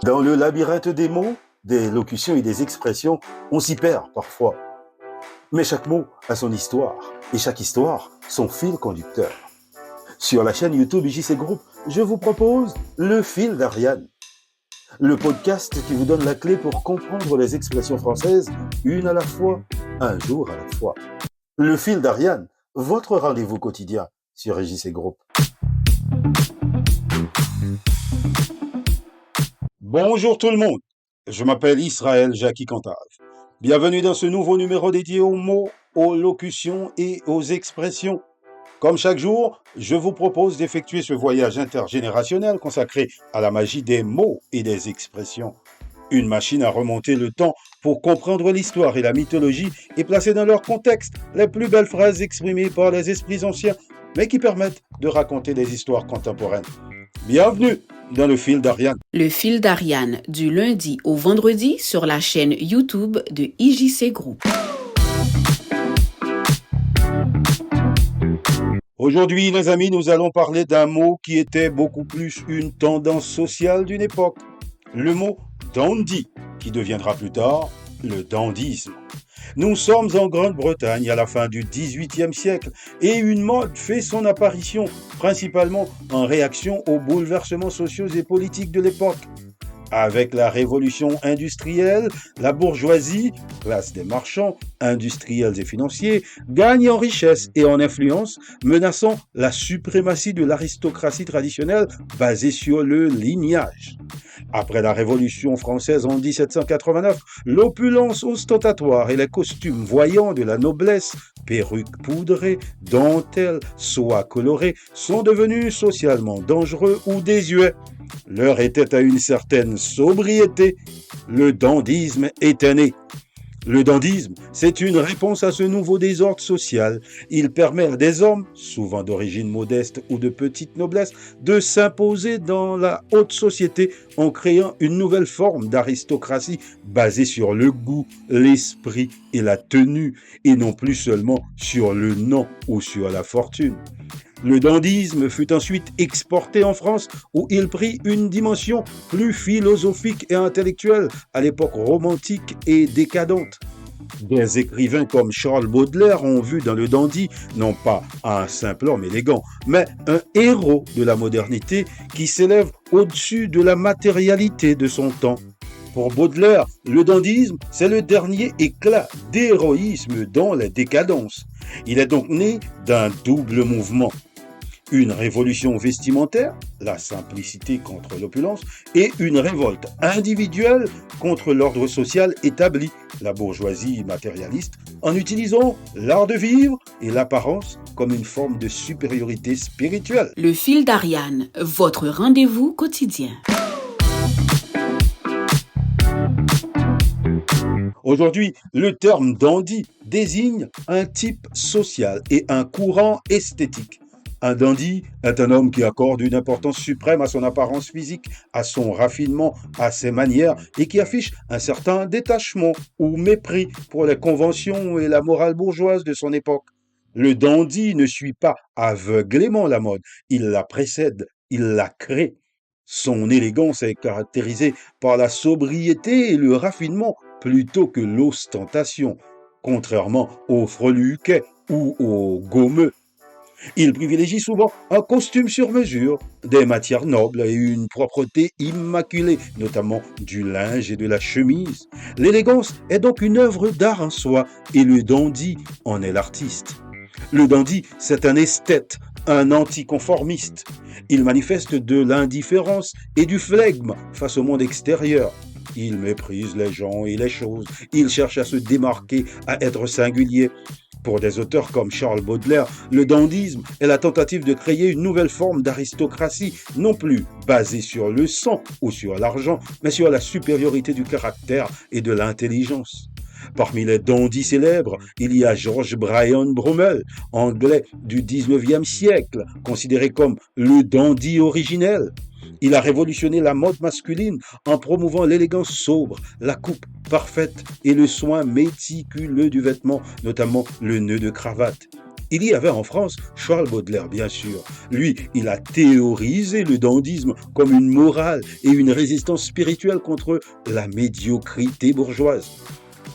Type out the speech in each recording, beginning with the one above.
Dans le labyrinthe des mots, des locutions et des expressions, on s'y perd parfois. Mais chaque mot a son histoire, et chaque histoire, son fil conducteur. Sur la chaîne YouTube JC Group, je vous propose Le Fil d'Ariane, le podcast qui vous donne la clé pour comprendre les expressions françaises, une à la fois, un jour à la fois. Le Fil d'Ariane, votre rendez-vous quotidien sur JC Group. Bonjour tout le monde, je m'appelle Israël Jackie Cantave. Bienvenue dans ce nouveau numéro dédié aux mots, aux locutions et aux expressions. Comme chaque jour, je vous propose d'effectuer ce voyage intergénérationnel consacré à la magie des mots et des expressions. Une machine à remonter le temps pour comprendre l'histoire et la mythologie et placer dans leur contexte les plus belles phrases exprimées par les esprits anciens, mais qui permettent de raconter des histoires contemporaines. Bienvenue dans le Fil d'Ariane. Le Fil d'Ariane, du lundi au vendredi sur la chaîne YouTube de IJC Group. Aujourd'hui, les amis, nous allons parler d'un mot qui était beaucoup plus une tendance sociale d'une époque. Le mot dandy, qui deviendra plus tard le dandysme. Nous sommes en Grande-Bretagne à la fin du XVIIIe siècle et une mode fait son apparition, principalement en réaction aux bouleversements sociaux et politiques de l'époque. Avec la révolution industrielle, la bourgeoisie, classe des marchands, industriels et financiers, gagne en richesse et en influence, menaçant la suprématie de l'aristocratie traditionnelle basée sur le lignage. Après la Révolution française en 1789, l'opulence ostentatoire et les costumes voyants de la noblesse, perruques poudrées, dentelles, soie colorée, sont devenus socialement dangereux ou désuets. L'heure était à une certaine sobriété. Le dandysme était né. Le dandysme, c'est une réponse à ce nouveau désordre social. Il permet à des hommes, souvent d'origine modeste ou de petite noblesse, de s'imposer dans la haute société en créant une nouvelle forme d'aristocratie basée sur le goût, l'esprit et la tenue, et non plus seulement sur le nom ou sur la fortune. Le dandysme fut ensuite exporté en France où il prit une dimension plus philosophique et intellectuelle à l'époque romantique et décadente. Des écrivains comme Charles Baudelaire ont vu dans le dandy non pas un simple homme élégant, mais un héros de la modernité qui s'élève au-dessus de la matérialité de son temps. Pour Baudelaire, le dandysme, c'est le dernier éclat d'héroïsme dans la décadence. Il est donc né d'un double mouvement. Une révolution vestimentaire, la simplicité contre l'opulence, et une révolte individuelle contre l'ordre social établi, la bourgeoisie matérialiste, en utilisant l'art de vivre et l'apparence comme une forme de supériorité spirituelle. Le Fil d'Ariane, votre rendez-vous quotidien. Aujourd'hui, le terme dandy désigne un type social et un courant esthétique. Un dandy est un homme qui accorde une importance suprême à son apparence physique, à son raffinement, à ses manières et qui affiche un certain détachement ou mépris pour les conventions et la morale bourgeoise de son époque. Le dandy ne suit pas aveuglément la mode, il la précède, il la crée. Son élégance est caractérisée par la sobriété et le raffinement plutôt que l'ostentation, contrairement aux freluquets ou aux gommeux. Il privilégie souvent un costume sur mesure, des matières nobles et une propreté immaculée, notamment du linge et de la chemise. L'élégance est donc une œuvre d'art en soi et le dandy en est l'artiste. Le dandy, c'est un esthète, un anticonformiste. Il manifeste de l'indifférence et du flegme face au monde extérieur. Il méprise les gens et les choses. Il cherche à se démarquer, à être singulier. Pour des auteurs comme Charles Baudelaire, le dandysme est la tentative de créer une nouvelle forme d'aristocratie, non plus basée sur le sang ou sur l'argent, mais sur la supériorité du caractère et de l'intelligence. Parmi les dandys célèbres, il y a George Bryan Brummel, anglais du XIXe siècle, considéré comme le dandy originel. Il a révolutionné la mode masculine en promouvant l'élégance sobre, la coupe parfaite et le soin méticuleux du vêtement, notamment le nœud de cravate. Il y avait en France Charles Baudelaire, bien sûr. Lui, il a théorisé le dandysme comme une morale et une résistance spirituelle contre la médiocrité bourgeoise.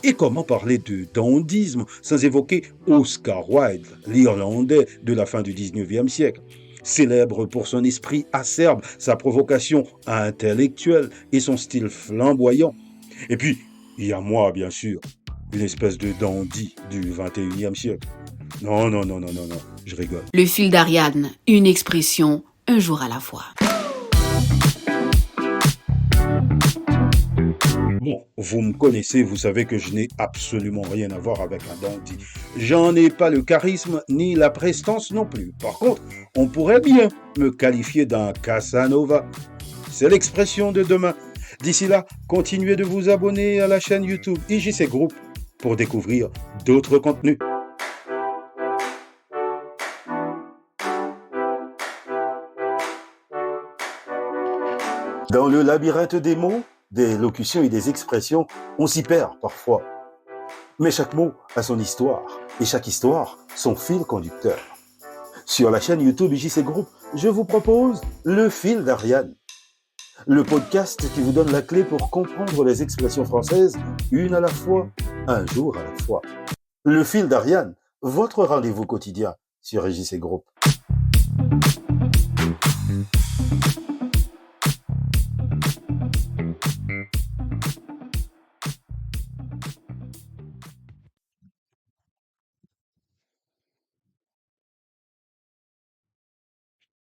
Et comment parler de dandysme sans évoquer Oscar Wilde, l'Irlandais de la fin du 19e siècle, célèbre pour son esprit acerbe, sa provocation intellectuelle et son style flamboyant. Et puis, il y a moi, bien sûr, une espèce de dandy du 21e siècle. Non, non, non, non, non, non, je rigole. Le fil d'Ariane, une expression, un jour à la fois. Bon, vous me connaissez, vous savez que je n'ai absolument rien à voir avec un dandy. J'en ai pas le charisme ni la prestance non plus. Par contre, on pourrait bien me qualifier d'un Casanova. C'est l'expression de demain. D'ici là, continuez de vous abonner à la chaîne YouTube IJC Group pour découvrir d'autres contenus. Dans le labyrinthe des mots, des locutions et des expressions, on s'y perd parfois. Mais chaque mot a son histoire, et chaque histoire, son fil conducteur. Sur la chaîne YouTube IJC Group, je vous propose Le Fil d'Ariane, le podcast qui vous donne la clé pour comprendre les expressions françaises, une à la fois, un jour à la fois. Le Fil d'Ariane, votre rendez-vous quotidien sur IJC Group.